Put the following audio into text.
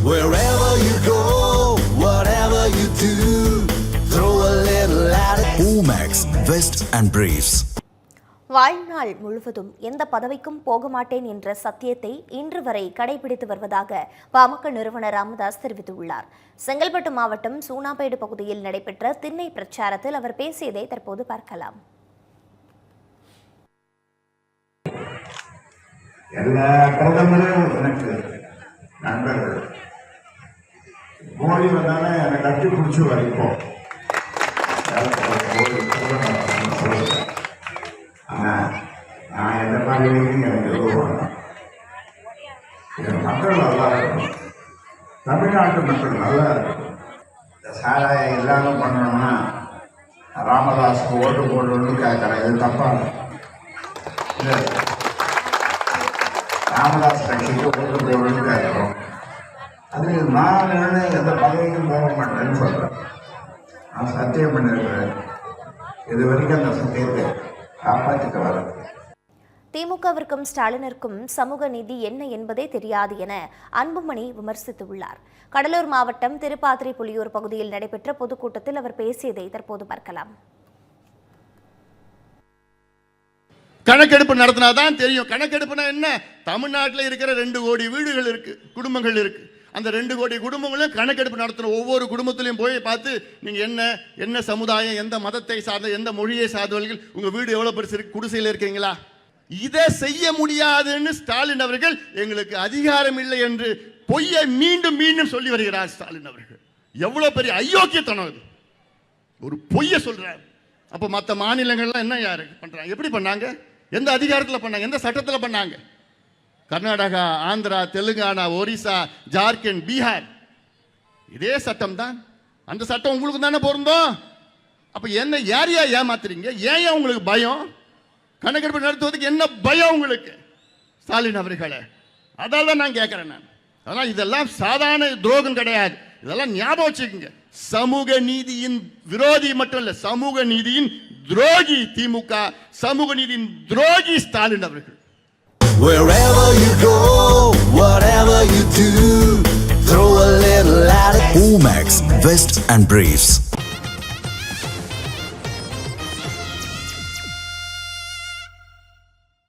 Wherever you go, whatever you do, throw a little at it. Omax, Vest and Briefs. வாழ்நாள் முழுவதும் எந்த பதவிக்கும் போக மாட்டேன் என்ற சத்தியத்தை இன்று வரை கடைபிடித்து வருவதாக பாமக நிறுவனர் ராமதாஸ் தெரிவித்துள்ளார். செங்கல்பட்டு மாவட்டம் சூனாம்பேடு பகுதியில் நடைபெற்ற திண்ணை பிரச்சாரத்தில் அவர் பேசியதை தற்போது பார்க்கலாம். எல்லா பிரதமரும் எனக்கு நண்பர்கள், மோடி வந்தாலே என்னை கட்டி பிடிச்சி வரைப்போம். நான் எந்த மாதிரி எனக்கு எதுவும் என் மக்கள் நல்லா இருக்கணும், தமிழ்நாட்டு மக்கள் நல்லா இருக்கணும். இந்த சாராயம் இல்லாமல் பண்ணணும்னா ராமதாஸுக்கு ஓட்டு போடணும்னு கேட்குறேன். இது தப்பா இல்லை. ராமதாஸ் கட்சிக்கு ஓட்டு போடணும்னு கேட்குறோம். அது நான் எந்த பதவிக்கும் போக மாட்டேன்னு சொல்கிறேன். நான் சத்தியம் பண்ணிருக்கிறேன். இது வரைக்கும் அந்த சத்தியத்தை காப்பாற்றிட்டு வரேன். திமுகவிற்கும் ஸ்டாலினிற்கும் சமூக நீதி என்ன என்பதே தெரியாது என அன்புமணி விமர்சித்துள்ளார். கடலூர் மாவட்டம் திருப்பாத்திரை புலியூர் பகுதியில் நடைபெற்ற பொதுக்கூட்டத்தில் அவர் பேசியதை தற்போது பார்க்கலாம். கணக்கெடுப்பு நடத்தினாதான் தெரியும். கணக்கெடுப்புனா என்ன? தமிழ்நாட்டில் இருக்கிற 2 கோடி வீடுகள் இருக்கு, குடும்பங்கள் இருக்கு. அந்த 2 கோடி குடும்பங்களையும் கணக்கெடுப்பு நடத்தணும். ஒவ்வொரு குடும்பத்திலையும் போய் பார்த்து நீங்க என்ன சமுதாயம், எந்த மதத்தை சார்ந்த, எந்த மொழியை சார்ந்தவர்கள், உங்க வீடு எவ்வளவு பெருசு இருக்கு, குடிசையில் இருக்கீங்களா? இதை செய்ய முடியாதுன்னு ஸ்டாலின் அவர்கள் எங்களுக்கு அதிகாரம் இல்லை என்று பொய்யை மீண்டும் மீண்டும் சொல்லி வருகிறார். ஸ்டாலின் அவர்கள் எவ்வளவு பெரிய அயோக்கியத்தனம் இது! ஒரு பொய்யை சொல்றார். அப்ப மற்ற மாநிலங்கள்லாம் என்ன யாரு பண்றாங்க? எப்படி பண்ணாங்க? எந்த அதிகாரத்தில் பண்ணாங்க? எந்த சட்டத்தில் பண்ணாங்க? கர்நாடகா, ஆந்திரா, தெலுங்கானா, ஒரிசா, ஜார்க்கண்ட், பீகார் இதே சட்டம் தான். அந்த சட்டம் உங்களுக்கு தானே பொருந்தும். அப்ப என்ன யாரையா ஏமாத்துறீங்க? ஏன் உங்களுக்கு பயம்? கணக்கெடுப்பு நடத்துவதற்கு என்ன பயம் உங்களுக்கு ஸ்டாலின் அவர்களே? அதால் தான் நான் கேட்கிறேன். அதனால் இதெல்லாம் சாதாரண துரோகம் கிடையாது. இதெல்லாம் ஞாபகம் வச்சுக்கோங்க. சமூக நீதியின் விரோதி மட்டும் இல்ல, சமூக நீதியின் துரோகி திமுக, சமூக நீதியின் துரோகி ஸ்டாலின் அவர்கள். Wherever you go, whatever you do, throw a little at it. Omax, Vest and Briefs.